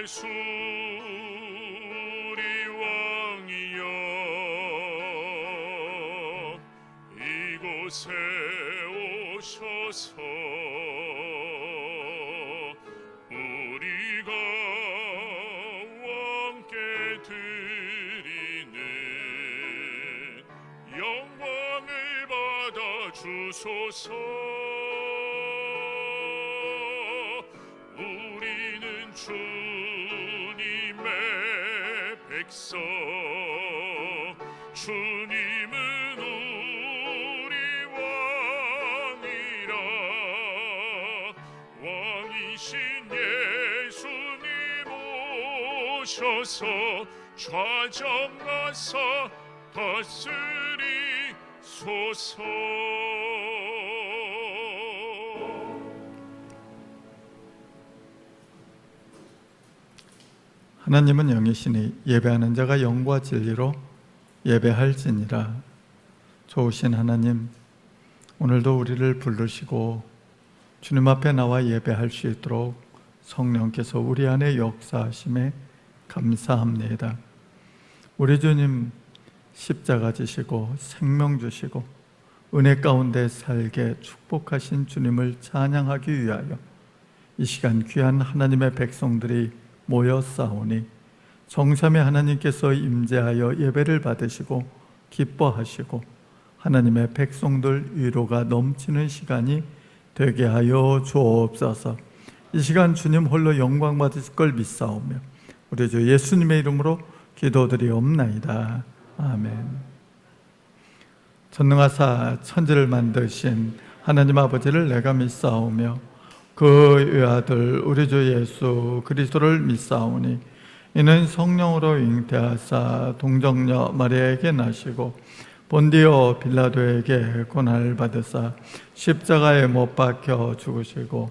예수 우리 왕이여, 이곳에 오셔서 우리가 왕께 드리는 영광을 받아 주소서. 우리는 주님의 백성, 주님은 우리 왕이라. 왕이신 예수님 오셔서 좌정하사 다스리소서. 하나님은 영이시니 예배하는 자가 영과 진리로 예배할지니라. 좋으신 하나님, 오늘도 우리를 부르시고 주님 앞에 나와 예배할 수 있도록 성령께서 우리 안에 역사하심에 감사합니다. 우리 주님 십자가 지시고 생명 주시고 은혜 가운데 살게 축복하신 주님을 찬양하기 위하여 이 시간 귀한 하나님의 백성들이 모였사오니 정삼위 하나님께서 임재하여 예배를 받으시고 기뻐하시고 하나님의 백성들 위로가 넘치는 시간이 되게 하여 주옵소서. 이 시간 주님 홀로 영광 받으실 걸 믿사오며 우리 주 예수님의 이름으로 기도드리옵나이다. 아멘. 전능하사 천지를 만드신 하나님 아버지를 내가 믿사오며 그 외아들 우리 주 예수 그리스도를 믿사오니 이는 성령으로 잉태하사 동정녀 마리아에게 나시고 본디오 빌라도에게 고난을 받으사 십자가에 못 박혀 죽으시고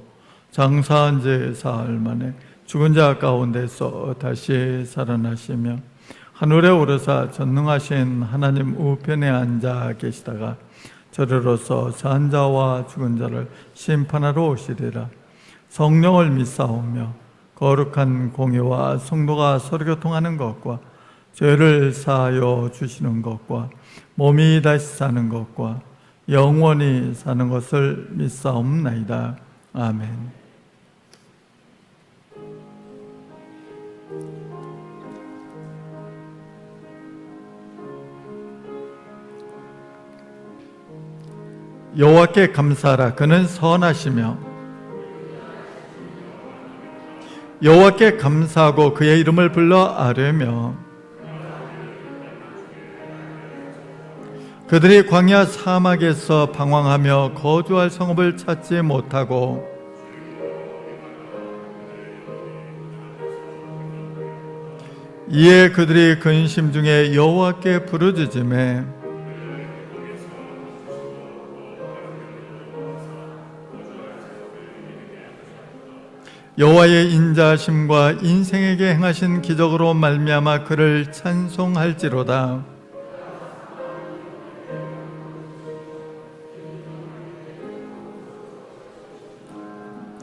장사한 지 사흘 만에 죽은 자 가운데서 다시 살아나시며 하늘에 오르사 전능하신 하나님 우편에 앉아 계시다가 저리로서 산 자와 죽은 자를 심판하러 오시리라. 성령을 믿사오며 거룩한 공의와 성도가 서로 교통하는 것과 죄를 사하여 주시는 것과 몸이 다시 사는 것과 영원히 사는 것을 믿사옵나이다. 아멘. 여호와께 감사하라. 그는 선하시며 여호와께 감사하고 그의 이름을 불러 아뢰며 그들이 광야 사막에서 방황하며 거주할 성읍을 찾지 못하고 이에 그들이 근심 중에 여호와께 부르짖으매 여호와의 인자하심과 인생에게 행하신 기적으로 말미암아 그를 찬송할지로다.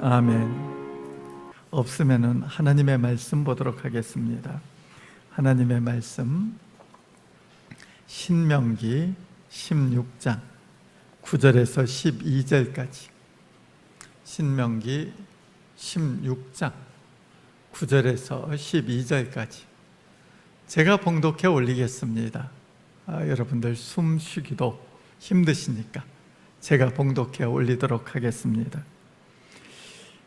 아멘. 없으면은 하나님의 말씀 보도록 하겠습니다. 하나님의 말씀 신명기 16장 9절에서 12절까지. 신명기 16장 9절에서 12절까지 제가 봉독해 올리겠습니다. 여러분들 숨 쉬기도 힘드시니까 제가 봉독해 올리도록 하겠습니다.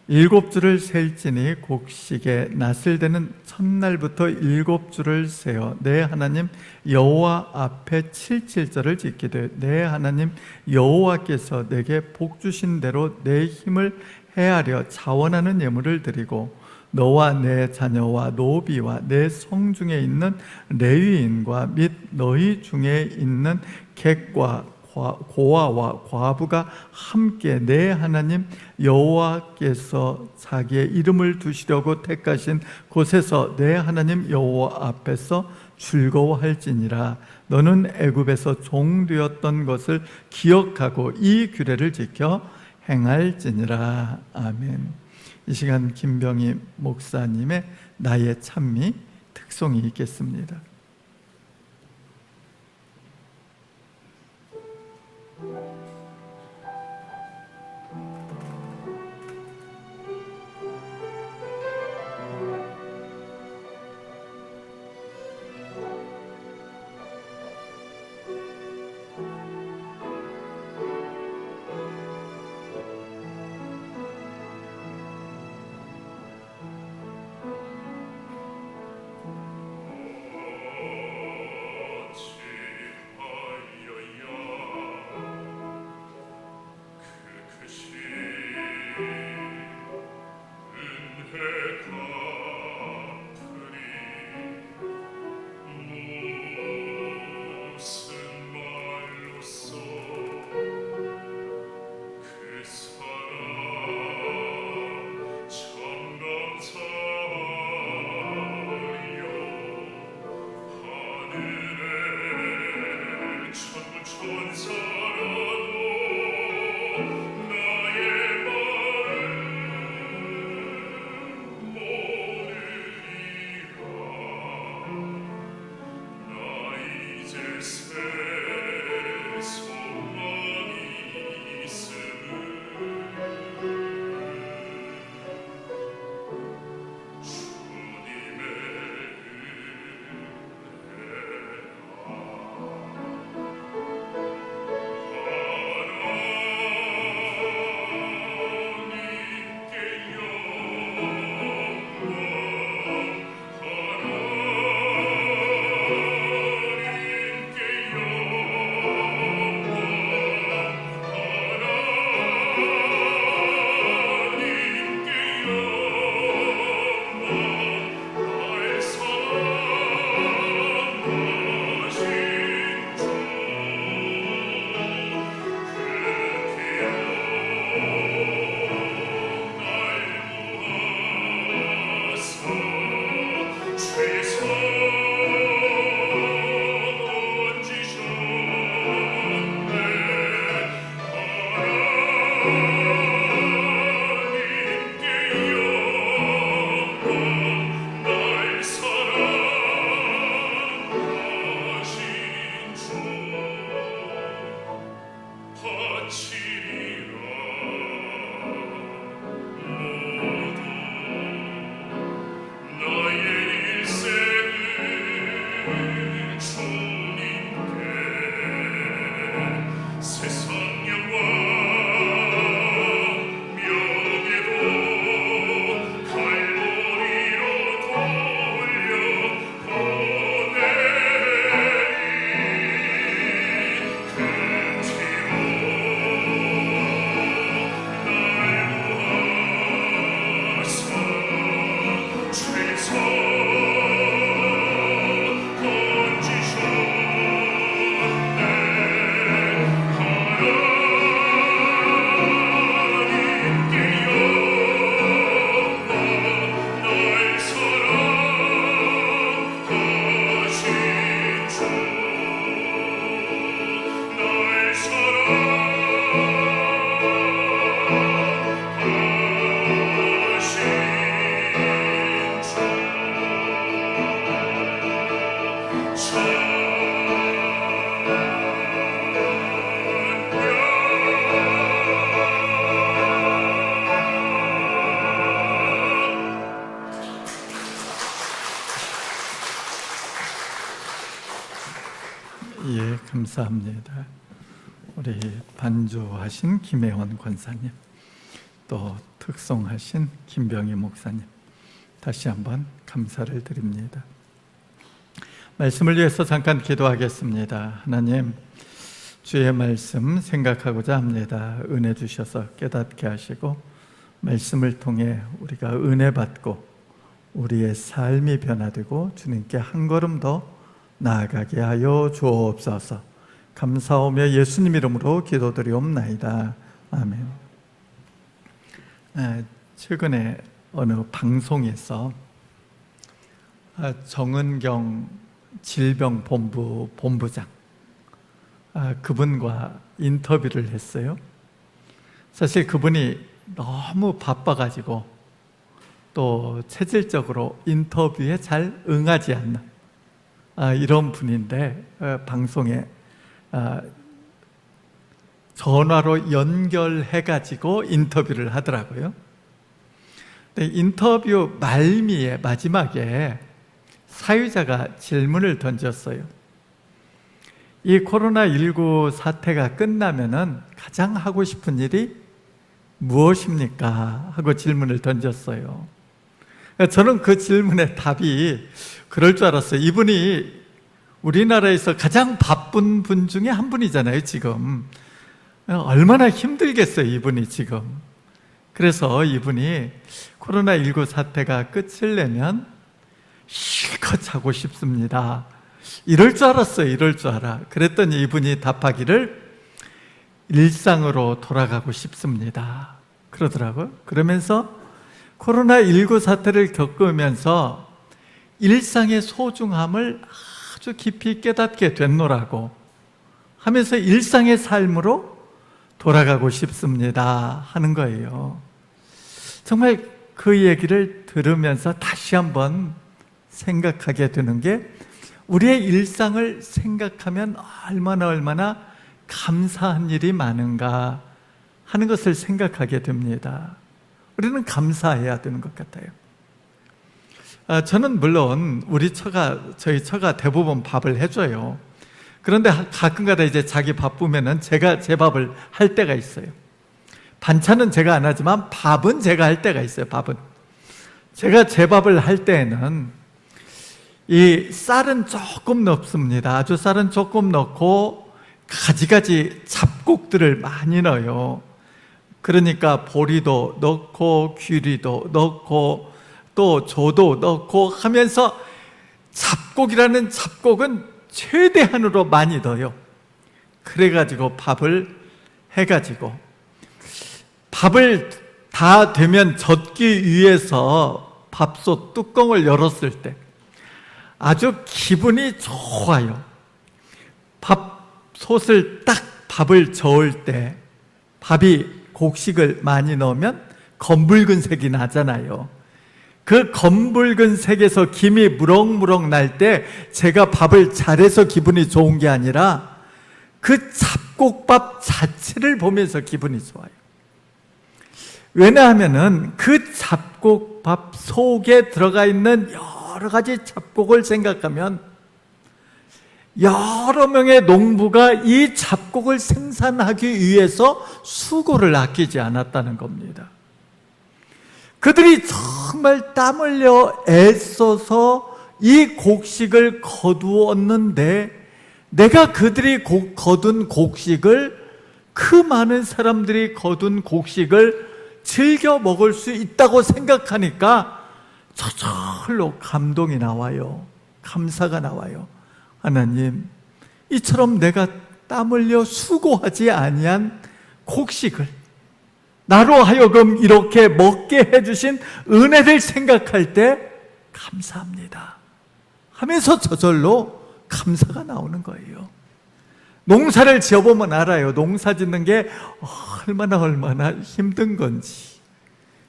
7주를 셀지니 곡식에 낫을 대는 첫날부터 7주를 세어 내 하나님 여호와 앞에 77절을 지키되 내 하나님 여호와께서 내게 복 주신 대로 내 힘을 헤아려 자원하는 예물을 드리고 너와 내 자녀와 노비와 내 성중에 있는 레위인과 및 너희 중에 있는 객과 고아와 과부가 함께 내 하나님 여호와께서 자기의 이름을 두시려고 택하신 곳에서 내 하나님 여호와 앞에서 즐거워할지니라. 너는 애굽에서 종되었던 것을 기억하고 이 규례를 지켜 행할지니라. 아멘. 이 시간 김병희 목사님의 나의 찬미, 특송이 있겠습니다. 예, 감사합니다. 우리 반주하신 김혜원 권사님, 또 특송하신 김병희 목사님, 다시 한번 감사를 드립니다. 말씀을 위해서 잠깐 기도하겠습니다. 하나님, 주의 말씀 생각하고자 합니다. 은혜 주셔서 깨닫게 하시고 말씀을 통해 우리가 은혜 받고 우리의 삶이 변화되고 주님께 한 걸음 더 나아가게 하여 주옵소서. 감사하며 예수님 이름으로 기도드리옵나이다. 아멘. 최근에 어느 방송에서 정은경 질병본부 본부장, 그분과 인터뷰를 했어요. 사실 그분이 너무 바빠가지고 또 또 체질적으로 인터뷰에 잘 응하지 않는 이런 분인데 방송에 전화로 연결해가지고 인터뷰를 하더라고요. 근데 인터뷰 말미에 마지막에 사유자가 질문을 던졌어요. 이 코로나19 사태가 끝나면은 가장 하고 싶은 일이 무엇입니까? 하고 질문을 던졌어요. 저는 그 질문의 답이 그럴 줄 알았어요. 이분이 우리나라에서 가장 바쁜 분 중에 한 분이잖아요, 지금. 얼마나 힘들겠어요, 이분이 지금. 그래서 이분이 코로나19 사태가 끝을 내면 실컷 자고 싶습니다. 이럴 줄 알았어요, 이럴 줄 알아. 그랬더니 이분이 답하기를 일상으로 돌아가고 싶습니다. 그러더라고요. 그러면서 코로나19 사태를 겪으면서 일상의 소중함을 아주 깊이 깨닫게 됐노라고 하면서 일상의 삶으로 돌아가고 싶습니다 하는 거예요. 정말 그 얘기를 들으면서 다시 한번 생각하게 되는 게 우리의 일상을 생각하면 얼마나 감사한 일이 많은가 하는 것을 생각하게 됩니다. 우리는 감사해야 되는 것 같아요. 저는 물론 저희 처가 대부분 밥을 해줘요. 그런데 가끔가다 이제 자기 바쁘면은 제가 제 밥을 할 때가 있어요. 반찬은 제가 안 하지만 밥은 제가 할 때가 있어요. 밥은 제가 제 밥을 할 때에는 이 쌀은 조금 넣습니다. 아주 쌀은 조금 넣고 가지가지 잡곡들을 많이 넣어요. 그러니까 보리도 넣고 귀리도 넣고 또 조도 넣고 하면서 잡곡이라는 잡곡은 최대한으로 많이 넣어요. 그래가지고 밥을 해가지고 밥을 다 되면 젓기 위해서 밥솥 뚜껑을 열었을 때 아주 기분이 좋아요. 밥솥을 딱 밥을 저을 때 밥이 곡식을 많이 넣으면 검붉은 색이 나잖아요. 그 검붉은 색에서 김이 무럭무럭 날 때 제가 밥을 잘해서 기분이 좋은 게 아니라 그 잡곡밥 자체를 보면서 기분이 좋아요. 왜냐하면은 그 잡곡밥 속에 들어가 있는 여러 가지 잡곡을 생각하면 여러 명의 농부가 이 잡곡을 생산하기 위해서 수고를 아끼지 않았다는 겁니다. 그들이 정말 땀 흘려 애써서 이 곡식을 거두었는데 내가 그들이 거둔 곡식을 그 많은 사람들이 거둔 곡식을 즐겨 먹을 수 있다고 생각하니까 저절로 감동이 나와요. 감사가 나와요. 하나님, 이처럼 내가 땀 흘려 수고하지 아니한 곡식을 나로 하여금 이렇게 먹게 해주신 은혜를 생각할 때 감사합니다 하면서 저절로 감사가 나오는 거예요. 농사를 지어보면 알아요. 농사 짓는 게 얼마나 힘든 건지.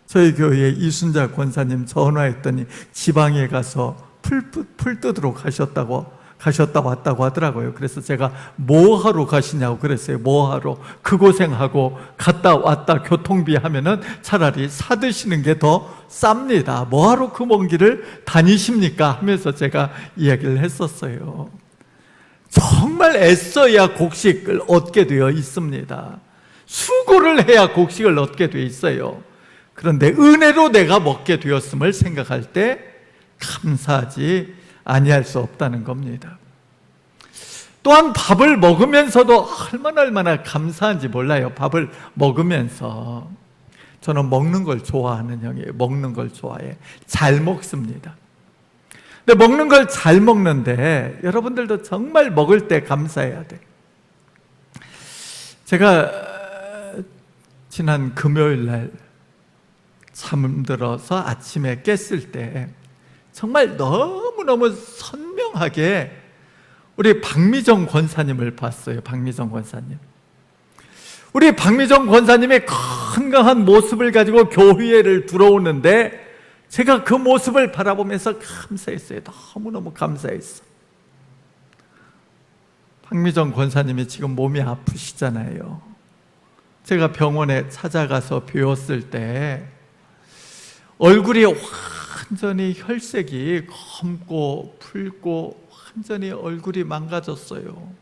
저희 교회에 이순자 권사님 전화했더니 지방에 가서 풀 뜯으러 가셨다 왔다고 하더라고요. 그래서 제가 뭐하러 가시냐고 그랬어요. 뭐하러? 그 고생하고 갔다 왔다 교통비 하면은 차라리 사드시는 게 더 쌉니다. 뭐하러 그 먼 길을 다니십니까? 하면서 제가 이야기를 했었어요. 정말 애써야 곡식을 얻게 되어 있습니다. 수고를 해야 곡식을 얻게 되어 있어요. 그런데 은혜로 내가 먹게 되었음을 생각할 때 감사하지 아니할 수 없다는 겁니다. 또한 밥을 먹으면서도 얼마나 감사한지 몰라요. 밥을 먹으면서. 저는 먹는 걸 좋아하는 형이에요. 먹는 걸 좋아해. 잘 먹습니다. 근데 먹는 걸 잘 먹는데 여러분들도 정말 먹을 때 감사해야 돼. 제가 지난 금요일 날 잠들어서 아침에 깼을 때 정말 너무너무 선명하게 우리 박미정 권사님을 봤어요. 박미정 권사님. 우리 박미정 권사님의 건강한 모습을 가지고 교회를 들어오는데 제가 그 모습을 바라보면서 감사했어요. 너무너무 감사했어. 박미정 권사님이 지금 몸이 아프시잖아요. 제가 병원에 찾아가서 뵈었을 때 얼굴이 완전히 혈색이 검고 붉고 완전히 얼굴이 망가졌어요.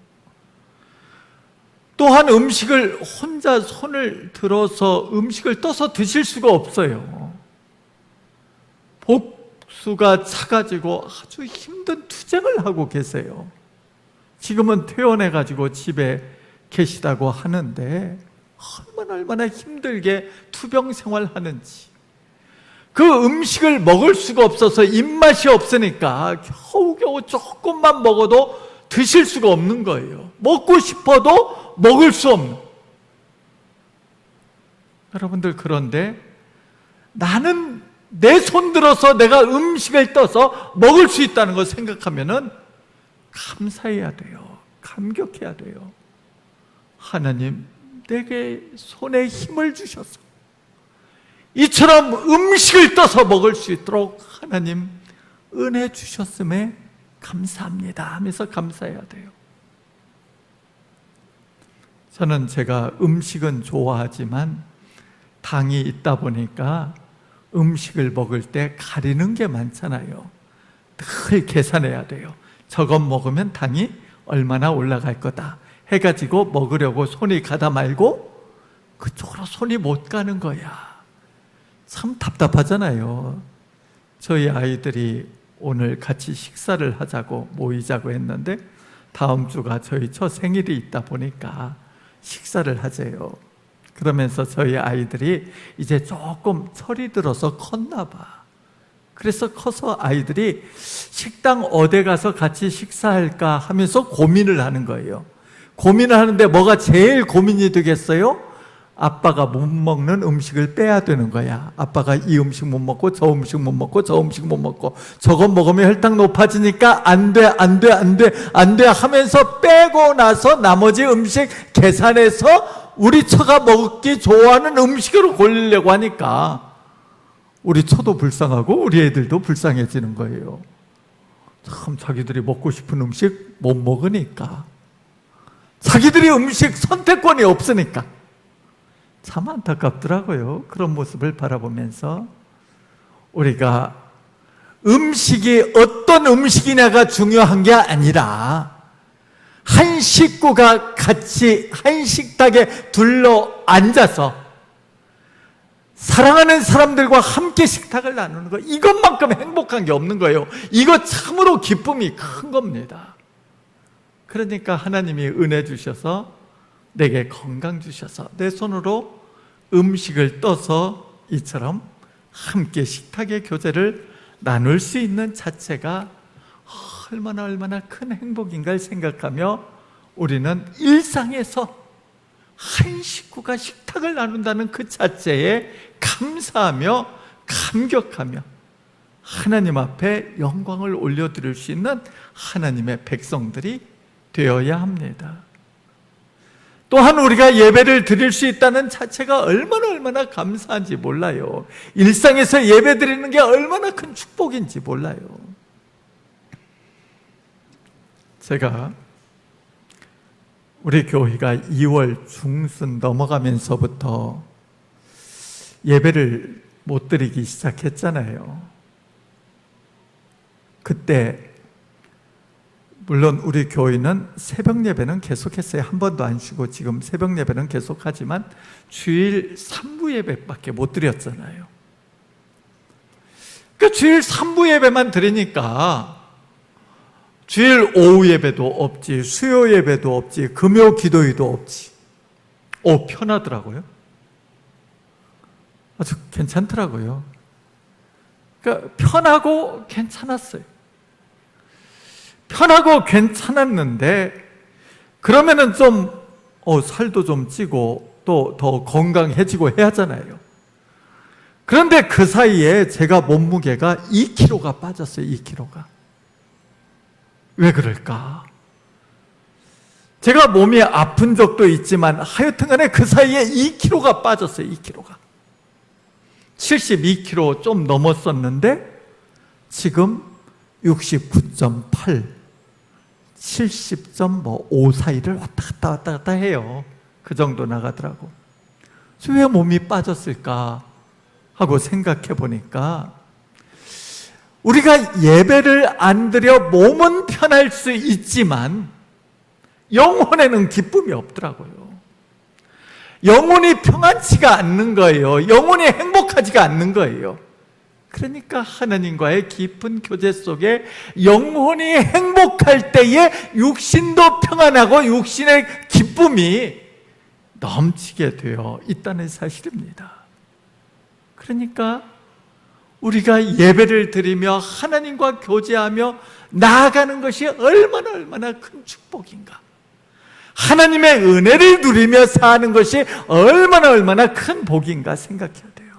또한 음식을 혼자 손을 들어서 음식을 떠서 드실 수가 없어요. 복수가 차가지고 아주 힘든 투쟁을 하고 계세요. 지금은 퇴원해가지고 집에 계시다고 하는데 얼마나 힘들게 투병 생활하는지, 그 음식을 먹을 수가 없어서 입맛이 없으니까 겨우겨우 조금만 먹어도 드실 수가 없는 거예요. 먹고 싶어도 먹을 수 없는. 여러분들, 그런데 나는 내 손 들어서 내가 음식을 떠서 먹을 수 있다는 걸 생각하면은 감사해야 돼요. 감격해야 돼요. 하나님, 내게 손에 힘을 주셔서 이처럼 음식을 떠서 먹을 수 있도록 하나님 은혜 주셨음에 감사합니다 하면서 감사해야 돼요. 저는 제가 음식은 좋아하지만 당이 있다 보니까 음식을 먹을 때 가리는 게 많잖아요. 늘 계산해야 돼요. 저것 먹으면 당이 얼마나 올라갈 거다 해가지고 먹으려고 손이 가다 말고 그쪽으로 손이 못 가는 거야. 참 답답하잖아요. 저희 아이들이 오늘 같이 식사를 하자고 모이자고 했는데 다음 주가 저희 첫 생일이 있다 보니까 식사를 하재요. 그러면서 저희 아이들이 이제 조금 철이 들어서 컸나 봐. 그래서 커서 아이들이 식당 어디 가서 같이 식사할까 하면서 고민을 하는 거예요. 고민을 하는데 뭐가 제일 고민이 되겠어요? 아빠가 못 먹는 음식을 빼야 되는 거야. 아빠가 이 음식 못 먹고 저 음식 못 먹고 저 음식 못 먹고 저거 먹으면 혈당 높아지니까 안 돼 하면서 빼고 나서 나머지 음식 계산해서 우리 처가 먹기 좋아하는 음식으로 골리려고 하니까 우리 처도 불쌍하고 우리 애들도 불쌍해지는 거예요. 참 자기들이 먹고 싶은 음식 못 먹으니까, 자기들이 음식 선택권이 없으니까 참 안타깝더라고요. 그런 모습을 바라보면서 우리가 음식이 어떤 음식이냐가 중요한 게 아니라 한 식구가 같이 한 식탁에 둘러 앉아서 사랑하는 사람들과 함께 식탁을 나누는 거, 이것만큼 행복한 게 없는 거예요. 이거 참으로 기쁨이 큰 겁니다. 그러니까 하나님이 은혜 주셔서 내게 건강 주셔서 내 손으로 음식을 떠서 이처럼 함께 식탁의 교제를 나눌 수 있는 자체가 얼마나 큰 행복인가를 생각하며 우리는 일상에서 한 식구가 식탁을 나눈다는 그 자체에 감사하며 감격하며 하나님 앞에 영광을 올려드릴 수 있는 하나님의 백성들이 되어야 합니다. 또한 우리가 예배를 드릴 수 있다는 자체가 얼마나 감사한지 몰라요. 일상에서 예배 드리는 게 얼마나 큰 축복인지 몰라요. 제가 우리 교회가 2월 중순 넘어가면서부터 예배를 못 드리기 시작했잖아요. 그때 물론 우리 교회는 새벽 예배는 계속했어요. 한 번도 안 쉬고 지금 새벽 예배는 계속하지만 주일 3부 예배밖에 못 드렸잖아요. 그 주일 3부 예배만 드리니까 주일 오후 예배도 없지, 수요 예배도 없지, 금요 기도회도 없지. 편하더라고요. 아주 괜찮더라고요. 그러니까 편하고 괜찮았어요. 편하고 괜찮았는데 그러면은 좀 살도 좀 찌고 또 더 건강해지고 해야 하잖아요. 그런데 그 사이에 제가 몸무게가 2kg가 빠졌어요. 2kg가. 왜 그럴까? 제가 몸이 아픈 적도 있지만 하여튼간에 그 사이에 2kg가 빠졌어요. 2kg가. 72kg 좀 넘었었는데 지금 69.8, 70.5 사이를 왔다 갔다 해요. 그 정도 나가더라고. 왜 몸이 빠졌을까 하고 생각해 보니까 우리가 예배를 안 드려 몸은 편할 수 있지만 영혼에는 기쁨이 없더라고요. 영혼이 평안치가 않는 거예요. 영혼이 행복하지가 않는 거예요. 그러니까 하나님과의 깊은 교제 속에 영혼이 행복할 때에 육신도 평안하고 육신의 기쁨이 넘치게 되어 있다는 사실입니다. 그러니까 우리가 예배를 드리며 하나님과 교제하며 나아가는 것이 얼마나 큰 축복인가. 하나님의 은혜를 누리며 사는 것이 얼마나 큰 복인가 생각해야 돼요.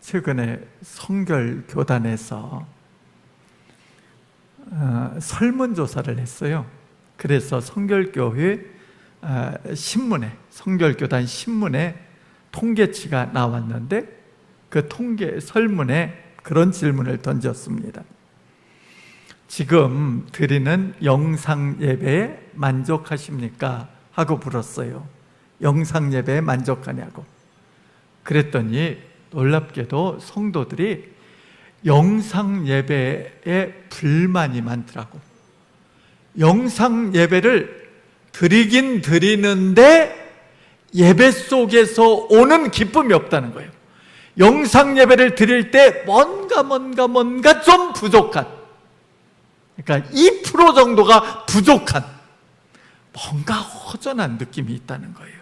최근에 성결교단에서 설문조사를 했어요. 그래서 성결교회 신문에, 성결교단 신문에 통계치가 나왔는데 그 설문에 그런 질문을 던졌습니다. 지금 드리는 영상 예배에 만족하십니까? 하고 물었어요. 영상 예배에 만족하냐고. 그랬더니 놀랍게도 성도들이 영상 예배에 불만이 많더라고. 영상 예배를 드리긴 드리는데 예배 속에서 오는 기쁨이 없다는 거예요. 영상 예배를 드릴 때 뭔가 좀 부족한, 그러니까 2% 정도가 부족한, 뭔가 허전한 느낌이 있다는 거예요.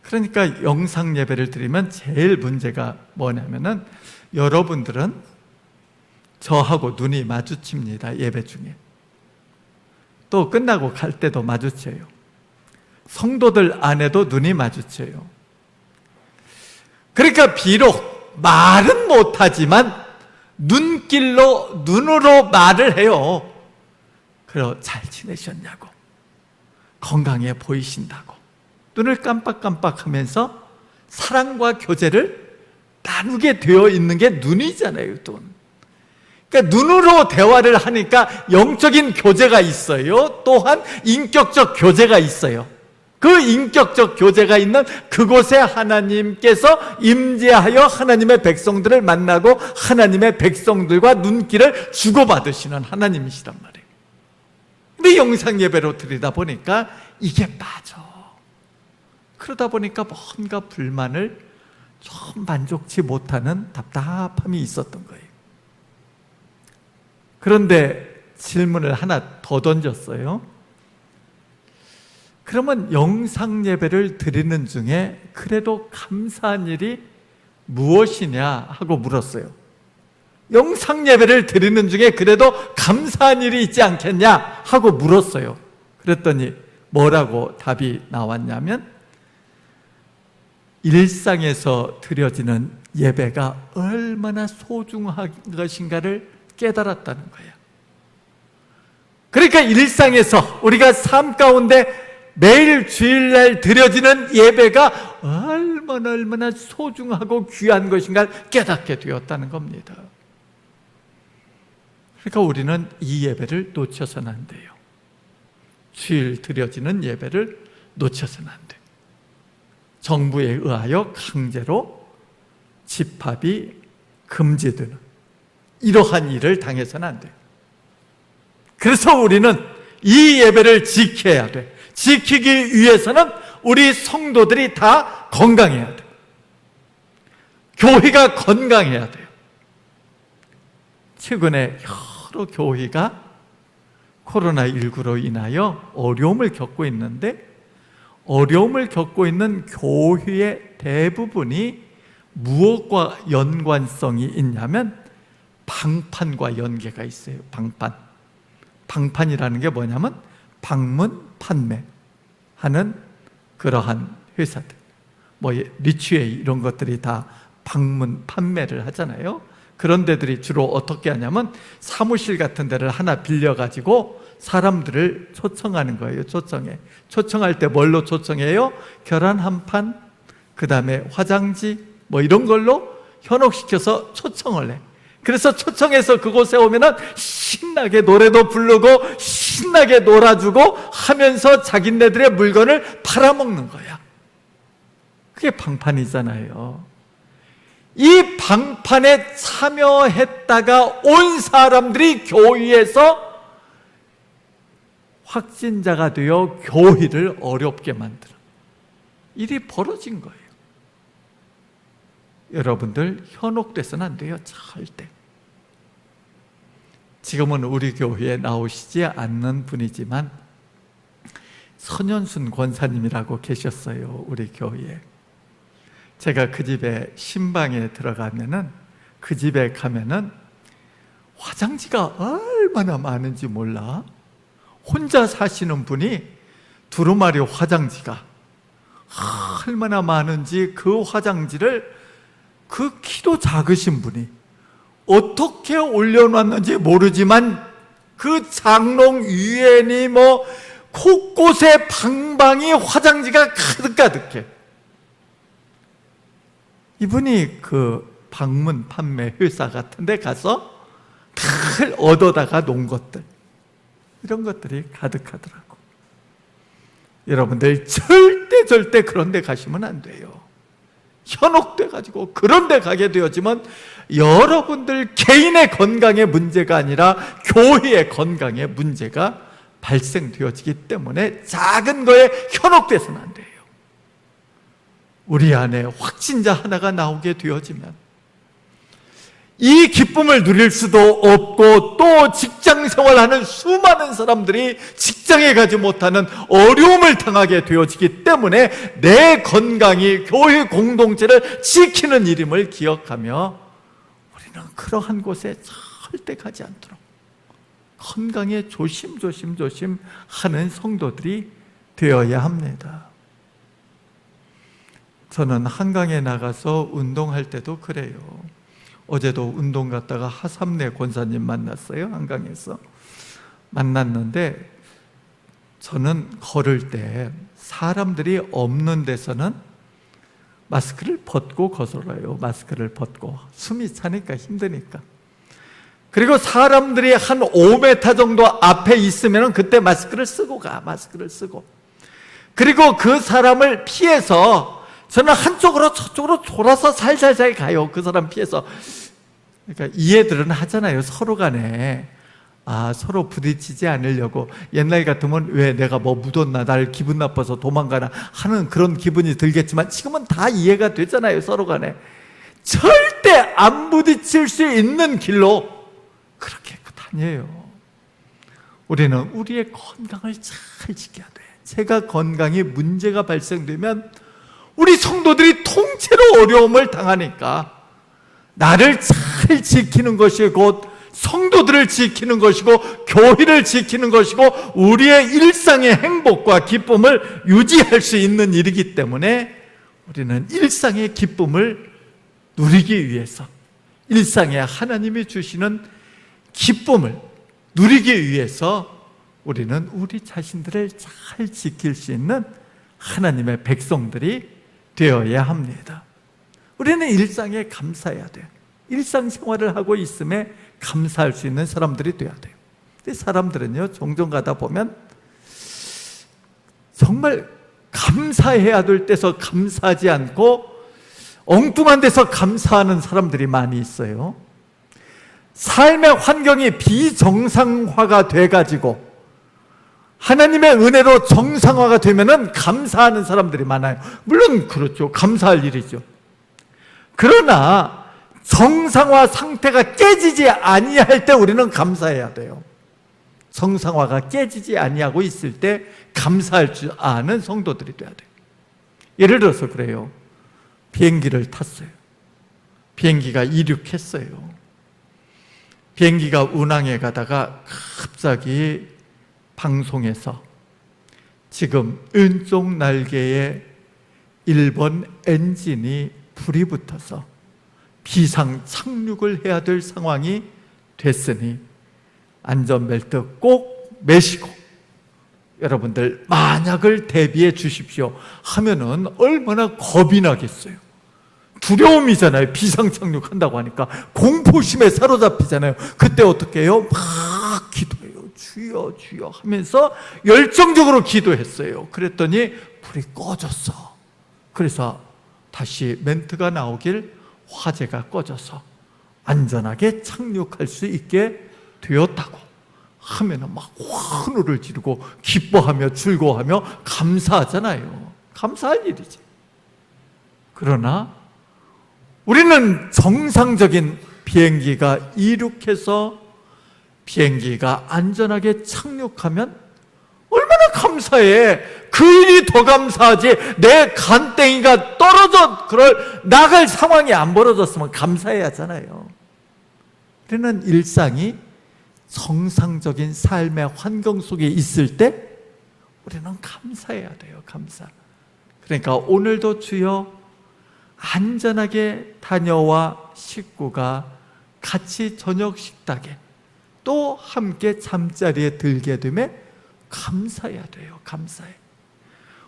그러니까 영상 예배를 드리면 제일 문제가 뭐냐면은 여러분들은 저하고 눈이 마주칩니다. 예배 중에. 또 끝나고 갈 때도 마주쳐요. 성도들 안에도 눈이 마주쳐요. 그러니까 비록 말은 못하지만 눈으로 말을 해요. 그래서 잘 지내셨냐고, 건강해 보이신다고, 눈을 깜빡깜빡하면서 사랑과 교제를 나누게 되어 있는 게 눈이잖아요. 그러니까 눈으로 대화를 하니까 영적인 교제가 있어요. 또한 인격적 교제가 있어요. 그 인격적 교제가 있는 그곳에 하나님께서 임재하여 하나님의 백성들을 만나고 하나님의 백성들과 눈길을 주고받으시는 하나님이시란 말이에요. 근데 영상 예배로 드리다 보니까 이게 빠져. 그러다 보니까 뭔가 불만을 좀 만족치 못하는 답답함이 있었던 거예요. 그런데 질문을 하나 더 던졌어요. 그러면 영상 예배를 드리는 중에 그래도 감사한 일이 무엇이냐 하고 물었어요. 영상 예배를 드리는 중에 그래도 감사한 일이 있지 않겠냐 하고 물었어요. 그랬더니 뭐라고 답이 나왔냐면 일상에서 드려지는 예배가 얼마나 소중한 것인가를 깨달았다는 거예요. 그러니까 일상에서 우리가 삶 가운데 매일 주일날 드려지는 예배가 얼마나 소중하고 귀한 것인가를 깨닫게 되었다는 겁니다. 그러니까 우리는 이 예배를 놓쳐서는 안 돼요. 주일 드려지는 예배를 놓쳐서는 안 돼요. 정부에 의하여 강제로 집합이 금지되는 이러한 일을 당해서는 안 돼요. 그래서 우리는 이 예배를 지켜야 돼. 지키기 위해서는 우리 성도들이 다 건강해야 돼요. 교회가 건강해야 돼요. 최근에 여러 교회가 코로나19로 인하여 어려움을 겪고 있는데 어려움을 겪고 있는 교회의 대부분이 무엇과 연관성이 있냐면 방판과 연계가 있어요. 방판이라는 게 뭐냐면 방문 판매하는 그러한 회사들, 뭐 리치웨이 이런 것들이 다 방문 판매를 하잖아요. 그런 데들이 주로 어떻게 하냐면 사무실 같은 데를 하나 빌려가지고 사람들을 초청하는 거예요. 초청할 때 뭘로 초청해요? 계란 한 판, 그 다음에 화장지 뭐 이런 걸로 현혹시켜서 초청을 해. 그래서 초청해서 그곳에 오면은 신나게 노래도 부르고 신나게 놀아주고 하면서 자기네들의 물건을 팔아먹는 거야. 그게 방판이잖아요. 이 방판에 참여했다가 온 사람들이 교회에서 확진자가 되어 교회를 어렵게 만들어. 일이 벌어진 거예요. 여러분들 현혹돼서는 안 돼요. 절대. 지금은 우리 교회에 나오시지 않는 분이지만 선현순 권사님이라고 계셨어요. 우리 교회에. 제가 그 집에 신방에 들어가면은, 그 집에 가면은 화장지가 얼마나 많은지 몰라. 혼자 사시는 분이 두루마리 화장지가 얼마나 많은지, 그 화장지를 그 키도 작으신 분이 어떻게 올려놨는지 모르지만 그 장롱 위에니 뭐 곳곳에 방방이 화장지가 가득가득해. 이분이 그 방문 판매 회사 같은 데 가서 다 얻어다가 놓은 것들, 이런 것들이 가득하더라고. 여러분들 절대 그런 데 가시면 안 돼요. 현혹돼가지고 그런 데 가게 되었지만 여러분들 개인의 건강의 문제가 아니라 교회의 건강의 문제가 발생되어지기 때문에 작은 거에 현혹돼서는 안 돼요. 우리 안에 확진자 하나가 나오게 되어지면 이 기쁨을 누릴 수도 없고, 또 직장 생활하는 수많은 사람들이 직장에 가지 못하는 어려움을 당하게 되어지기 때문에 내 건강이 교회 공동체를 지키는 일임을 기억하며 우리는 그러한 곳에 절대 가지 않도록 건강에 조심 하는 성도들이 되어야 합니다. 저는 한강에 나가서 운동할 때도 그래요. 어제도 운동 갔다가 하삼래 권사님 만났어요. 한강에서 만났는데, 저는 걸을 때 사람들이 없는 데서는 마스크를 벗고 걸어요. 마스크를 벗고. 숨이 차니까 힘드니까. 그리고 사람들이 한 5m 정도 앞에 있으면 그때 마스크를 쓰고 가. 마스크를 쓰고. 그리고 그 사람을 피해서 저는 한쪽으로 저쪽으로 돌아서 살살살 가요. 그 사람 피해서. 그러니까 이해들은 하잖아요. 서로 간에. 서로 부딪히지 않으려고. 옛날 같으면 왜 내가 뭐 묻었나, 날 기분 나빠서 도망가나 하는 그런 기분이 들겠지만 지금은 다 이해가 되잖아요. 서로 간에. 절대 안 부딪힐 수 있는 길로 그렇게 다녀요. 우리는 우리의 건강을 잘 지켜야 돼. 제가 건강에 문제가 발생되면 우리 성도들이 통째로 어려움을 당하니까 나를 잘 지키는 것이 곧 성도들을 지키는 것이고 교회를 지키는 것이고 우리의 일상의 행복과 기쁨을 유지할 수 있는 일이기 때문에 우리는 일상의 기쁨을 누리기 위해서, 일상에 하나님이 주시는 기쁨을 누리기 위해서 우리는 우리 자신들을 잘 지킬 수 있는 하나님의 백성들이 되어야 합니다. 우리는 일상에 감사해야 돼요. 일상생활을 하고 있음에 감사할 수 있는 사람들이 되어야 돼요. 근데 사람들은요, 종종 가다 보면 정말 감사해야 될 때서 감사하지 않고 엉뚱한 데서 감사하는 사람들이 많이 있어요. 삶의 환경이 비정상화가 돼가지고 하나님의 은혜로 정상화가 되면은 감사하는 사람들이 많아요. 물론 그렇죠. 감사할 일이죠. 그러나 정상화 상태가 깨지지 아니할 때 우리는 감사해야 돼요. 정상화가 깨지지 아니하고 있을 때 감사할 줄 아는 성도들이 돼야 돼요. 예를 들어서 그래요. 비행기를 탔어요. 비행기가 이륙했어요. 비행기가 운항에 가다가 갑자기 방송에서 지금 왼쪽 날개에 1번 엔진이 불이 붙어서 비상 착륙을 해야 될 상황이 됐으니 안전벨트 꼭 매시고 여러분들 만약을 대비해 주십시오 하면은 얼마나 겁이 나겠어요. 두려움이잖아요. 비상착륙한다고 하니까 공포심에 사로잡히잖아요. 그때 어떻게 해요? 막 기도해요. 주여 주여 하면서 열정적으로 기도했어요. 그랬더니 불이 꺼졌어. 그래서 다시 멘트가 나오길 화재가 꺼져서 안전하게 착륙할 수 있게 되었다고 하면은 막 환호를 지르고 기뻐하며 즐거워하며 감사하잖아요. 감사할 일이지. 그러나 우리는 정상적인 비행기가 이륙해서 비행기가 안전하게 착륙하면 얼마나 감사해. 그 일이 더 감사하지. 내 간땡이가 떨어져 그럴 나갈 상황이 안 벌어졌으면 감사해야 하잖아요. 우리는 일상이 정상적인 삶의 환경 속에 있을 때 우리는 감사해야 돼요. 감사. 그러니까 오늘도 주여 안전하게 다녀와 식구가 같이 저녁 식탁에 또 함께 잠자리에 들게 됨에 감사해야 돼요. 감사해.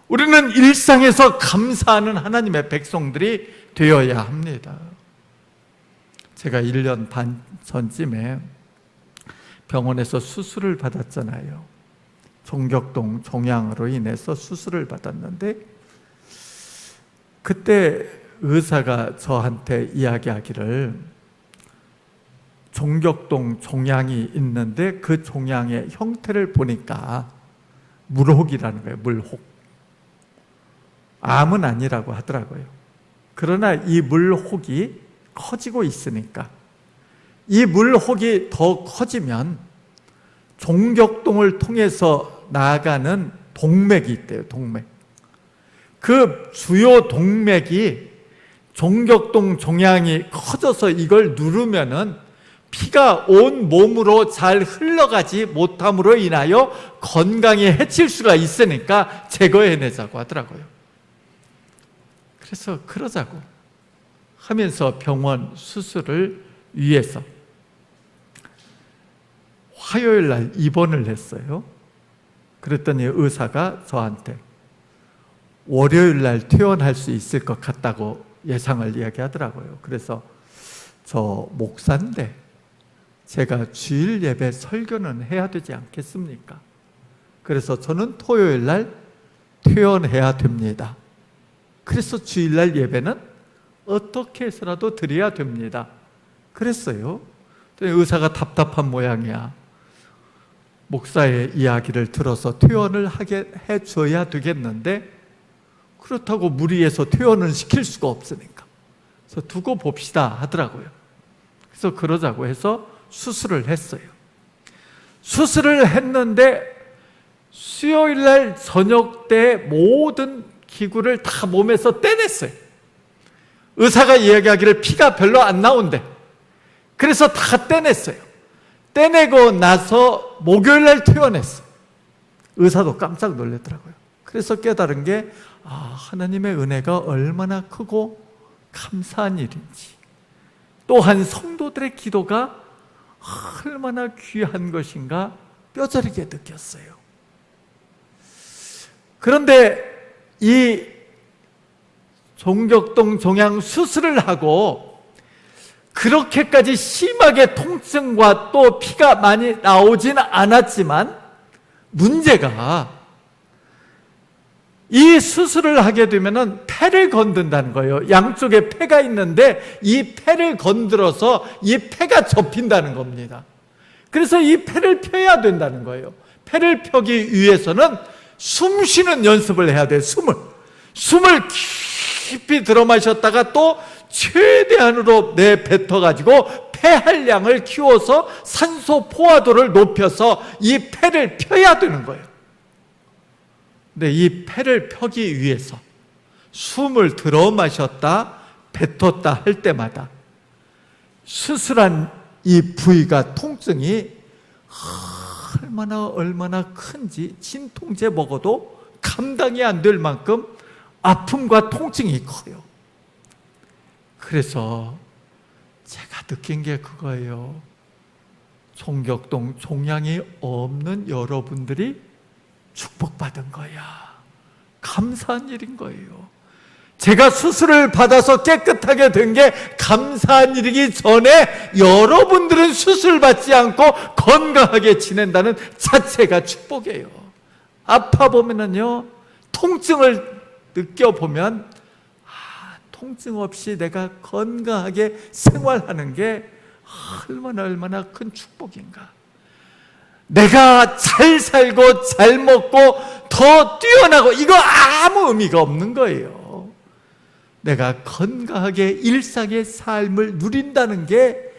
우리는 일상에서 감사하는 하나님의 백성들이 되어야 합니다. 제가 1년 반 전쯤에 병원에서 수술을 받았잖아요. 종격동 종양으로 인해서 수술을 받았는데 그때 의사가 저한테 이야기하기를 종격동 종양이 있는데 그 종양의 형태를 보니까 물혹이라는 거예요. 물혹. 암은 아니라고 하더라고요. 그러나 이 물혹이 커지고 있으니까 이 물혹이 더 커지면 종격동을 통해서 나아가는 동맥이 있대요. 동맥. 그 주요 동맥이 종격동 종양이 커져서 이걸 누르면은 피가 온 몸으로 잘 흘러가지 못함으로 인하여 건강에 해칠 수가 있으니까 제거해내자고 하더라고요. 그래서 그러자고 하면서 병원 수술을 위해서 화요일 날 입원을 했어요. 그랬더니 의사가 저한테 월요일 날 퇴원할 수 있을 것 같다고 예상을 이야기하더라고요. 그래서 저 목사인데 제가 주일 예배 설교는 해야 되지 않겠습니까? 그래서 저는 토요일 날 퇴원해야 됩니다. 그래서 주일 날 예배는 어떻게 해서라도 드려야 됩니다. 그랬어요. 의사가 답답한 모양이야. 목사의 이야기를 들어서 퇴원을 하게 해줘야 되겠는데 그렇다고 무리해서 퇴원을 시킬 수가 없으니까 그래서 두고 봅시다 하더라고요. 그래서 그러자고 해서 수술을 했어요. 수술을 했는데 수요일 날 저녁 때 모든 기구를 다 몸에서 떼냈어요. 의사가 이야기하기를 피가 별로 안 나온대. 그래서 다 떼냈어요. 떼내고 나서 목요일 날 퇴원했어요. 의사도 깜짝 놀랐더라고요. 그래서 깨달은 게 하나님의 은혜가 얼마나 크고 감사한 일인지, 또한 성도들의 기도가 얼마나 귀한 것인가 뼈저리게 느꼈어요. 그런데 이 종격동 종양 수술을 하고 그렇게까지 심하게 통증과 또 피가 많이 나오진 않았지만 문제가 이 수술을 하게 되면은 폐를 건든다는 거예요. 양쪽에 폐가 있는데 이 폐를 건드려서 이 폐가 접힌다는 겁니다. 그래서 이 폐를 펴야 된다는 거예요. 폐를 펴기 위해서는 숨 쉬는 연습을 해야 돼요. 숨을 깊이 들어 마셨다가 또 최대한으로 내뱉어가지고 폐활량을 키워서 산소 포화도를 높여서 이 폐를 펴야 되는 거예요. 근데 이 폐를 펴기 위해서 숨을 들어 마셨다 뱉었다 할 때마다 수술한 이 부위가 통증이 얼마나 큰지 진통제 먹어도 감당이 안 될 만큼 아픔과 통증이 커요. 그래서 제가 느낀 게 그거예요. 종격동 종양이 없는 여러분들이 축복받은 거야. 감사한 일인 거예요. 제가 수술을 받아서 깨끗하게 된 게 감사한 일이기 전에 여러분들은 수술 받지 않고 건강하게 지낸다는 자체가 축복이에요. 아파 보면은요, 통증을 느껴보면 통증 없이 내가 건강하게 생활하는 게 얼마나 큰 축복인가. 내가 잘 살고 잘 먹고 더 뛰어나고 이거 아무 의미가 없는 거예요. 내가 건강하게 일상의 삶을 누린다는 게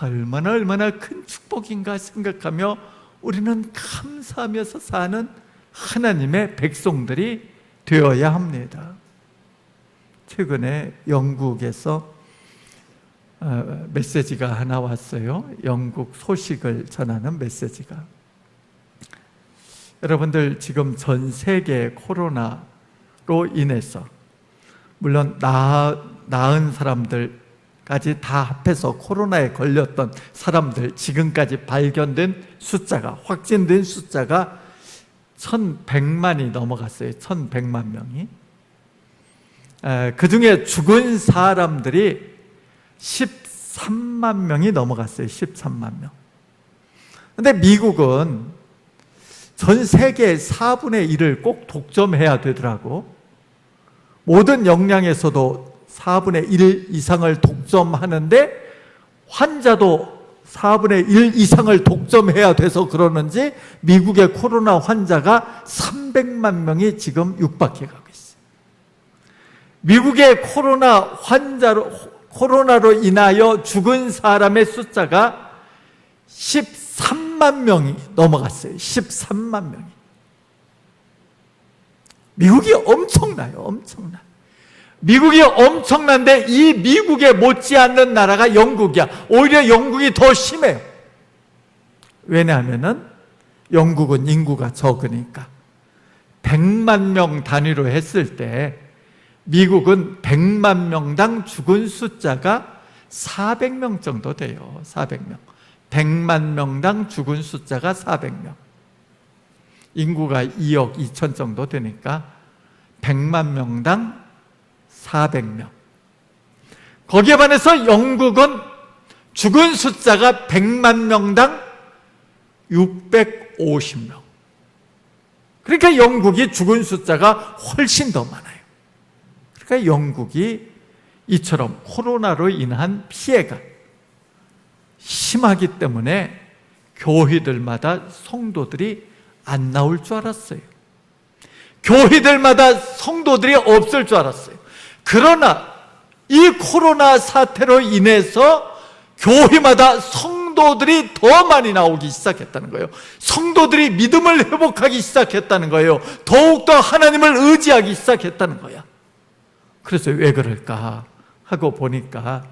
얼마나 큰 축복인가 생각하며 우리는 감사하면서 사는 하나님의 백성들이 되어야 합니다. 최근에 영국에서 메시지가 하나 왔어요. 영국 소식을 전하는 메시지가. 여러분들 지금 전 세계 코로나로 인해서 물론 나은 사람들까지 다 합해서 코로나에 걸렸던 사람들 지금까지 발견된 숫자가, 확진된 숫자가 1100만이 넘어갔어요. 1100만 명이. 그 중에 죽은 사람들이 13만 명이 넘어갔어요. 13만 명. 근데 미국은 전 세계 4분의 1을 꼭 독점해야 되더라고. 모든 역량에서도 4분의 1 이상을 독점하는데 환자도 4분의 1 이상을 독점해야 돼서 그러는지 미국의 코로나 환자가 300만 명이 지금 육박해 가고 있어요. 미국의 코로나로 인하여 죽은 사람의 숫자가 13만 명이 넘어갔어요. 13만 명이. 미국이 엄청나요. 미국이 엄청난데 이 미국에 못지않는 나라가 영국이야. 오히려 영국이 더 심해요. 왜냐하면 영국은 인구가 적으니까. 100만 명 단위로 했을 때 미국은 100만 명당 죽은 숫자가 400명 정도 돼요. 400명. 100만 명당 죽은 숫자가 400명. 인구가 2억 2천 정도 되니까 100만 명당 400명. 거기에 반해서 영국은 죽은 숫자가 100만 명당 650명. 그러니까 영국이 죽은 숫자가 훨씬 더 많아요. 그러니까 영국이 이처럼 코로나로 인한 피해가 심하기 때문에 교회들마다 성도들이 안 나올 줄 알았어요. 교회들마다 성도들이 없을 줄 알았어요. 그러나 이 코로나 사태로 인해서 교회마다 성도들이 더 많이 나오기 시작했다는 거예요. 성도들이 믿음을 회복하기 시작했다는 거예요. 더욱더 하나님을 의지하기 시작했다는 거야. 그래서 왜 그럴까 하고 보니까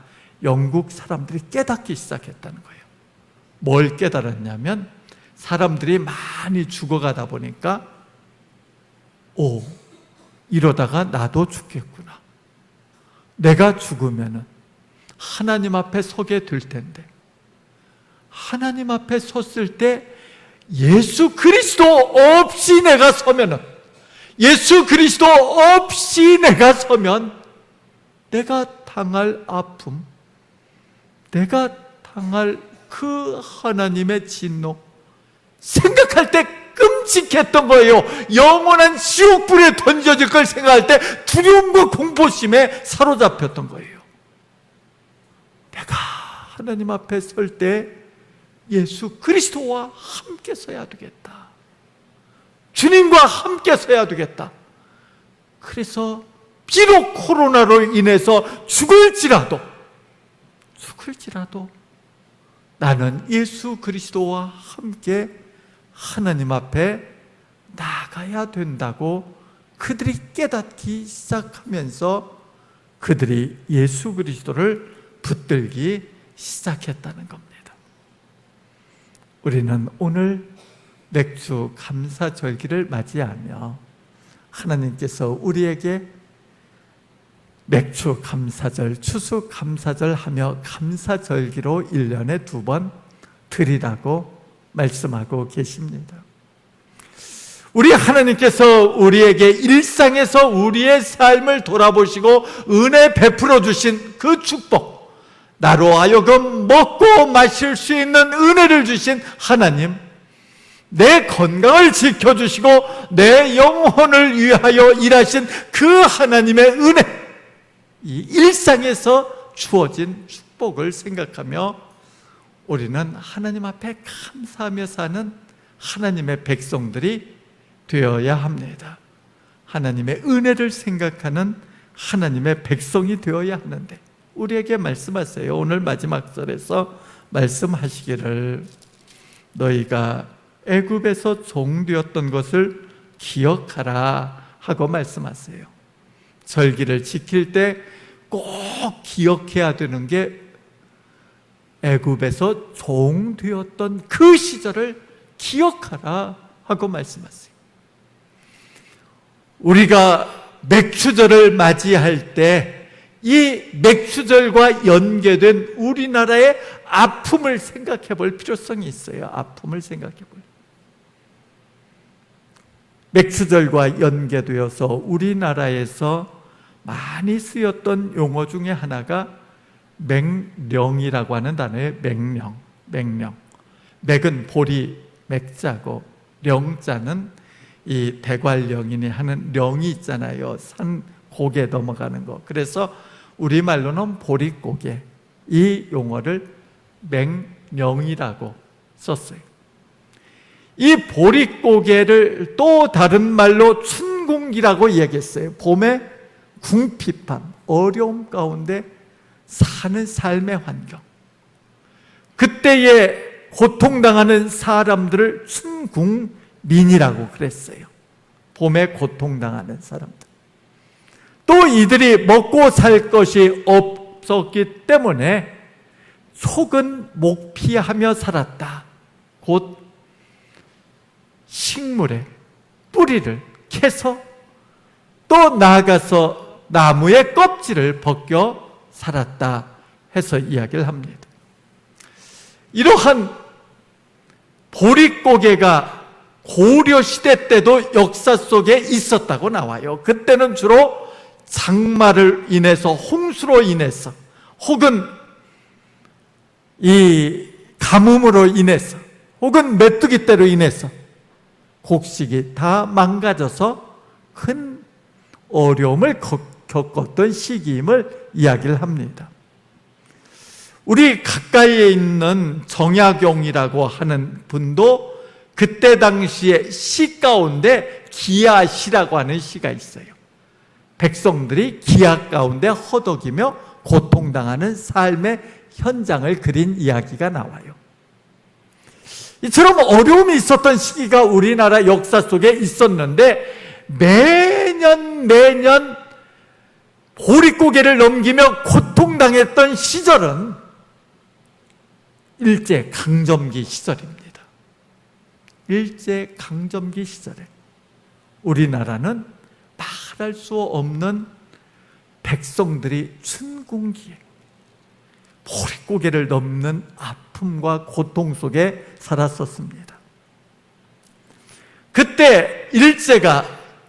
영국 사람들이 깨닫기 시작했다는 거예요. 뭘 깨달았냐면 사람들이 많이 죽어가다 보니까 이러다가 나도 죽겠구나. 내가 죽으면은 하나님 앞에 서게 될 텐데 하나님 앞에 섰을 때 예수 그리스도 없이 내가 서면은 예수 그리스도 없이 내가 서면 내가 당할 아픔, 내가 당할 그 하나님의 진노 생각할 때 끔찍했던 거예요. 영원한 지옥불에 던져질 걸 생각할 때 두려움과 공포심에 사로잡혔던 거예요. 내가 하나님 앞에 설 때 예수 그리스도와 함께 서야 되겠다. 주님과 함께 서야 되겠다. 그래서 비록 코로나로 인해서 죽을지라도 나는 예수 그리스도와 함께 하나님 앞에 나가야 된다고 그들이 깨닫기 시작하면서 그들이 예수 그리스도를 붙들기 시작했다는 겁니다. 우리는 오늘 맥주 감사절기를 맞이하며 하나님께서 우리에게 맥주 감사절, 추수 감사절 하며 감사절기로 1년에 2번 드리라고 말씀하고 계십니다. 우리 하나님께서 우리에게 일상에서 우리의 삶을 돌아보시고 은혜 베풀어 주신 그 축복, 나로 하여금 먹고 마실 수 있는 은혜를 주신 하나님, 내 건강을 지켜주시고 내 영혼을 위하여 일하신 그 하나님의 은혜, 이 일상에서 주어진 축복을 생각하며 우리는 하나님 앞에 감사하며 사는 하나님의 백성들이 되어야 합니다. 하나님의 은혜를 생각하는 하나님의 백성이 되어야 하는데 우리에게 말씀하세요. 오늘 마지막 절에서 말씀하시기를 너희가 애굽에서 종되었던 것을 기억하라 하고 말씀하세요. 절기를 지킬 때 꼭 기억해야 되는 게 애굽에서 종되었던 그 시절을 기억하라 하고 말씀하세요. 우리가 맥추절을 맞이할 때 이 맥추절과 연계된 우리나라의 아픔을 생각해 볼 필요성이 있어요. 아픔을 생각해 볼. 맥추절과 연계되어서 우리나라에서 많이 쓰였던 용어 중에 하나가 맹령이라고 하는 단어예요. 맹령. 맥은 보리 맥자고 령자는 이 대관령이니 하는 령이 있잖아요. 산 고개 넘어가는 거. 그래서 우리말로는 보릿고개, 이 용어를 맹령이라고 썼어요. 이 보릿고개를 또 다른 말로 춘궁기라고 얘기했어요. 봄에 궁핍함, 어려움 가운데 사는 삶의 환경, 그때에 고통당하는 사람들을 춘궁민이라고 그랬어요. 봄에 고통당하는 사람들. 또 이들이 먹고 살 것이 없었기 때문에 속은 목피하며 살았다. 곧 식물의 뿌리를 캐서 또 나아가서 나무의 껍질을 벗겨 살았다 해서 이야기를 합니다. 이러한 보릿고개가 고려시대 때도 역사 속에 있었다고 나와요. 그때는 주로 장마를 인해서, 홍수로 인해서, 혹은 이 가뭄으로 인해서, 혹은 메뚜기 떼로 인해서 곡식이 다 망가져서 큰 어려움을 겪었던 시기임을 이야기를 합니다. 우리 가까이에 있는 정약용이라고 하는 분도 그때 당시에 시 가운데 기아시라고 하는 시가 있어요. 백성들이 기아 가운데 허덕이며 고통당하는 삶의 현장을 그린 이야기가 나와요. 이처럼 어려움이 있었던 시기가 우리나라 역사 속에 있었는데 매년 보릿고개를 넘기며 고통당했던 시절은 일제강점기 시절입니다. 일제강점기 시절에 우리나라는 말할 수 없는 백성들이 춘궁기에 보릿고개를 넘는 아픔과 고통 속에 살았었습니다. 그때 일제가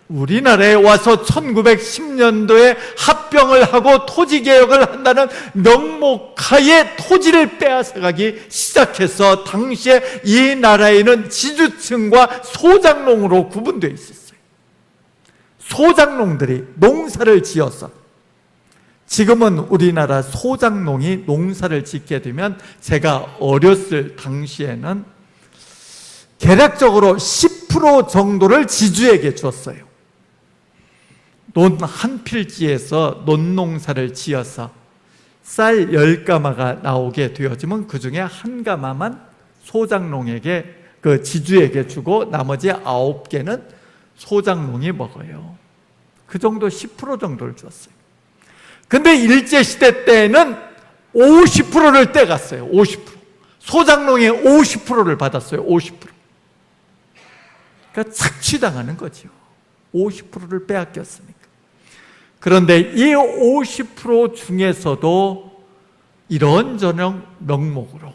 우리나라에 와서 1910년도에 합병을 하고 토지개혁을 한다는 명목하에 토지를 빼앗아가기 시작해서 당시에 이 나라에는 지주층과 소작농으로 구분되어 있었어요. 소작농들이 농사를 지어서, 지금은 우리나라 소작농이 농사를 짓게 되면 제가 어렸을 당시에는 계략적으로 10% 정도를 지주에게 줬어요. 논 한 필지에서 논농사를 지어서 쌀 10가마가 나오게 되어지면 그 중에 한 가마만 소작농에게, 그 지주에게 주고 나머지 9개는 소작농이 먹어요. 그 정도 10% 정도를 줬어요. 근데 일제시대 때는 50%를 떼갔어요. 50%. 소작농이 50%를 받았어요. 50%. 그러니까 착취당하는 거죠. 50%를 빼앗겼으니까. 그런데 이 50% 중에서도 이런저런 명목으로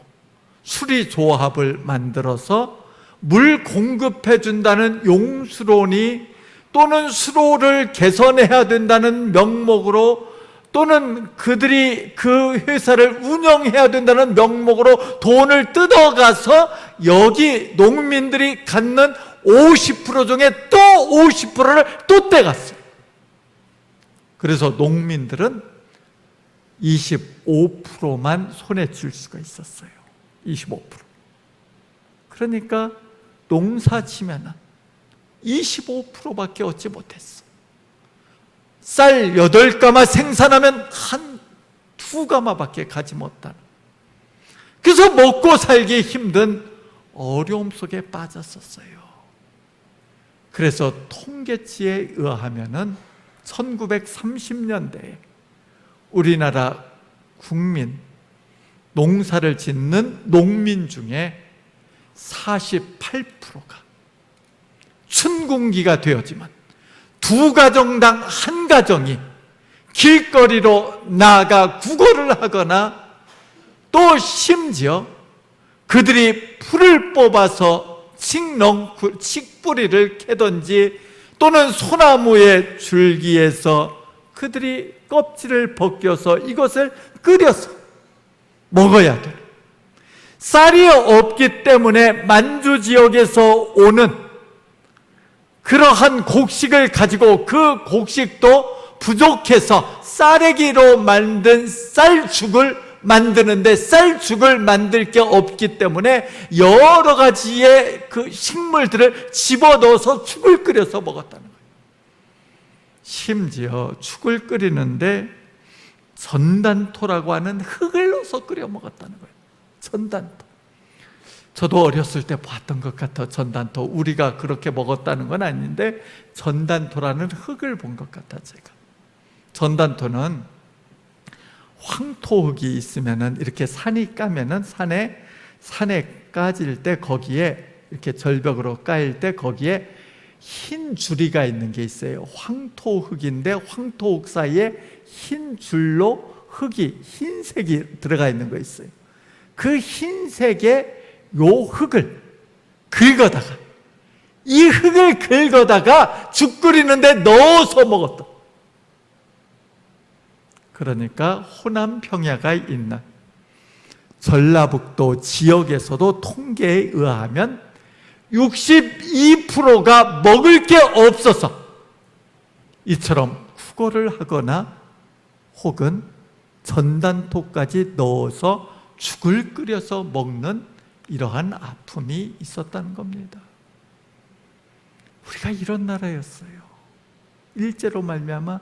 수리조합을 만들어서 물 공급해 준다는 용수론이 또는 수로를 개선해야 된다는 명목으로 또는 그들이 그 회사를 운영해야 된다는 명목으로 돈을 뜯어가서 여기 농민들이 갖는 50% 중에 또 50%를 또 떼갔어요. 그래서 농민들은 25%만 손에 쥘 수가 있었어요. 25%. 그러니까 농사 치면은 25%밖에 얻지 못했어. 쌀 8가마 생산하면 한 2가마밖에 가지 못하는. 그래서 먹고 살기 힘든 어려움 속에 빠졌었어요. 그래서 통계치에 의하면은 1930년대에 우리나라 국민, 농사를 짓는 농민 중에 48%가 춘궁기가 되었지만 2가정당 1가정이 길거리로 나가 구걸을 하거나 또 심지어 그들이 풀을 뽑아서 칡뿌리를 캐든지 또는 소나무의 줄기에서 그들이 껍질을 벗겨서 이것을 끓여서 먹어야 돼. 쌀이 없기 때문에 만주 지역에서 오는 그러한 곡식을 가지고 그 곡식도 부족해서 쌀에기로 만든 쌀죽을 만드는데 쌀죽을 만들 게 없기 때문에 여러 가지의 그 식물들을 집어넣어서 죽을 끓여서 먹었다는 거예요. 심지어 죽을 끓이는데 전단토라고 하는 흙을 넣어서 끓여 먹었다는 거예요. 전단토. 저도 어렸을 때 봤던 것 같아. 전단토. 우리가 그렇게 먹었다는 건 아닌데 전단토라는 흙을 본 것 같아. 제가. 전단토는 황토흙이 있으면은 이렇게 산이 까면은 산에 까질 때 거기에 이렇게 절벽으로 까일 때 거기에 흰 줄이가 있는 게 있어요. 황토흙인데 황토흙 사이에 흰 줄로 흙이 흰색이 들어가 있는 거 있어요. 그 흰색의 요 흙을 긁어다가 이 흙을 긁어다가 죽 끓이는데 넣어서 먹었다. 그러니까 호남 평야가 있는 전라북도 지역에서도 통계에 의하면 62%가 먹을 게 없어서 이처럼 구걸을 하거나 혹은 전단토까지 넣어서 죽을 끓여서 먹는 이러한 아픔이 있었다는 겁니다. 우리가 이런 나라였어요. 일제로 말미암아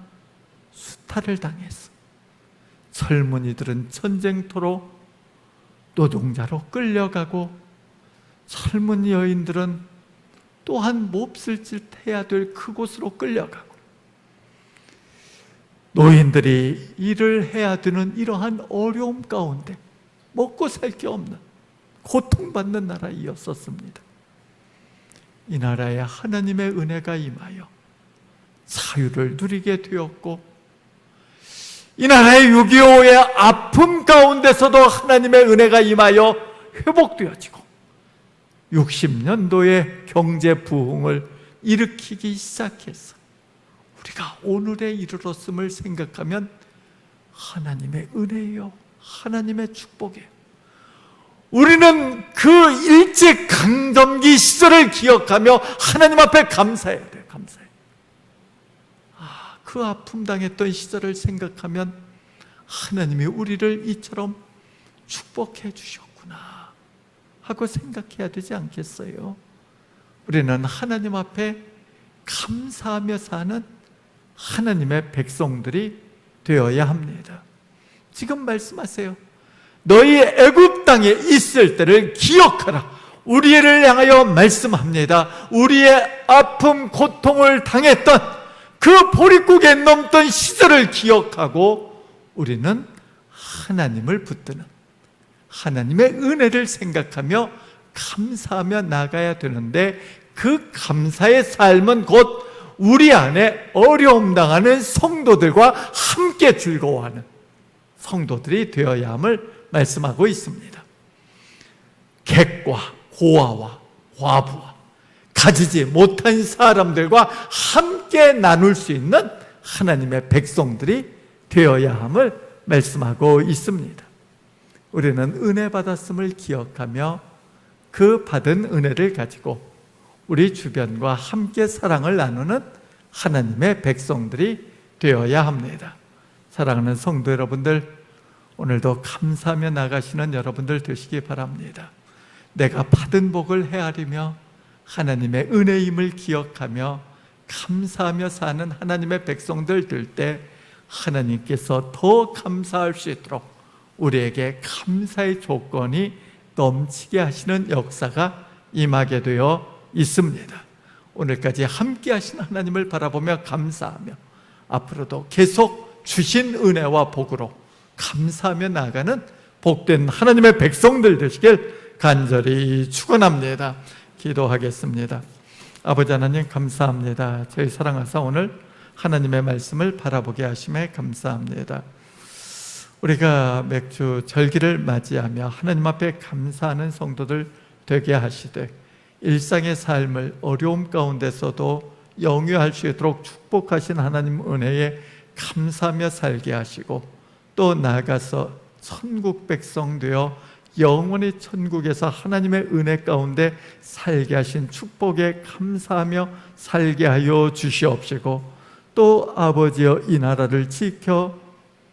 수탈을 당했어. 젊은이들은 전쟁터로 노동자로 끌려가고 젊은 여인들은 또한 몹쓸 짓 해야 될 그곳으로 끌려가고 노인들이 일을 해야 되는 이러한 어려움 가운데 먹고 살 게 없는 고통받는 나라였었습니다. 이 나라에 하나님의 은혜가 임하여 자유를 누리게 되었고 이 나라의 6.25의 아픔 가운데서도 하나님의 은혜가 임하여 회복되어지고 60년도에 경제 부흥을 일으키기 시작해서 우리가 오늘에 이르렀음을 생각하면 하나님의 은혜요, 하나님의 축복이에요. 우리는 그 일제강점기 시절을 기억하며 하나님 앞에 감사해야 돼요. 감사해요. 그 아픔 당했던 시절을 생각하면 하나님이 우리를 이처럼 축복해 주셨구나 하고 생각해야 되지 않겠어요? 우리는 하나님 앞에 감사하며 사는 하나님의 백성들이 되어야 합니다. 지금 말씀하세요. 너희 애굽 땅에 있을 때를 기억하라. 우리를 향하여 말씀합니다. 우리의 아픔, 고통을 당했던 그 보릿고개 넘던 시절을 기억하고 우리는 하나님을 붙드는 하나님의 은혜를 생각하며 감사하며 나가야 되는데 그 감사의 삶은 곧 우리 안에 어려움 당하는 성도들과 함께 즐거워하는 성도들이 되어야 함을 말씀하고 있습니다. 객과 고아와 과부와 가지지 못한 사람들과 함께 나눌 수 있는 하나님의 백성들이 되어야 함을 말씀하고 있습니다. 우리는 은혜 받았음을 기억하며 그 받은 은혜를 가지고 우리 주변과 함께 사랑을 나누는 하나님의 백성들이 되어야 합니다. 사랑하는 성도 여러분들, 오늘도 감사하며 나가시는 여러분들 되시기 바랍니다. 내가 받은 복을 헤아리며 하나님의 은혜임을 기억하며 감사하며 사는 하나님의 백성들 될 때 하나님께서 더 감사할 수 있도록 우리에게 감사의 조건이 넘치게 하시는 역사가 임하게 되어 있습니다. 오늘까지 함께 하신 하나님을 바라보며 감사하며 앞으로도 계속 주신 은혜와 복으로 감사하며 나아가는 복된 하나님의 백성들 되시길 간절히 축원합니다. 기도하겠습니다. 아버지 하나님 감사합니다. 저희 사랑하사 오늘 하나님의 말씀을 바라보게 하심에 감사합니다. 우리가 맥주 절기를 맞이하며 하나님 앞에 감사하는 성도들 되게 하시되 일상의 삶을 어려움 가운데서도 영위할 수 있도록 축복하신 하나님 은혜에 감사하며 살게 하시고 또 나아가서 천국 백성 되어 영원히 천국에서 하나님의 은혜 가운데 살게 하신 축복에 감사하며 살게 하여 주시옵시고 또 아버지여 이 나라를 지켜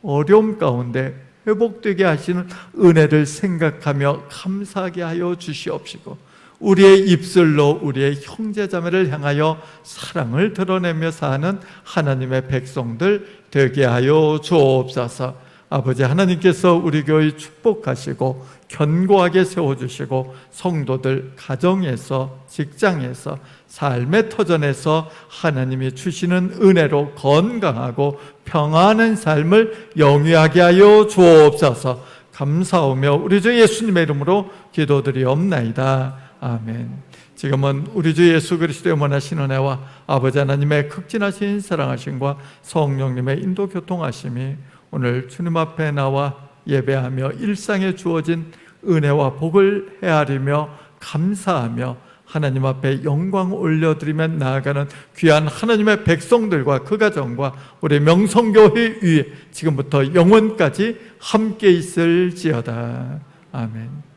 어려움 가운데 회복되게 하시는 은혜를 생각하며 감사하게 하여 주시옵시고 우리의 입술로 우리의 형제자매를 향하여 사랑을 드러내며 사는 하나님의 백성들 되게 하여 주옵소서. 아버지 하나님께서 우리 교회 축복하시고 견고하게 세워주시고 성도들 가정에서 직장에서 삶의 터전에서 하나님이 주시는 은혜로 건강하고 평안한 삶을 영위하게 하여 주옵소서. 감사하며 우리 주 예수님의 이름으로 기도드리옵나이다. 아멘. 지금은 우리 주 예수 그리스도의 원하신 은혜와 아버지 하나님의 극진하신 사랑하심과 성령님의 인도 교통하심이 오늘 주님 앞에 나와 예배하며 일상에 주어진 은혜와 복을 헤아리며 감사하며 하나님 앞에 영광 올려드리며 나아가는 귀한 하나님의 백성들과 그 가정과 우리 명성교회 위에 지금부터 영원까지 함께 있을지어다. 아멘.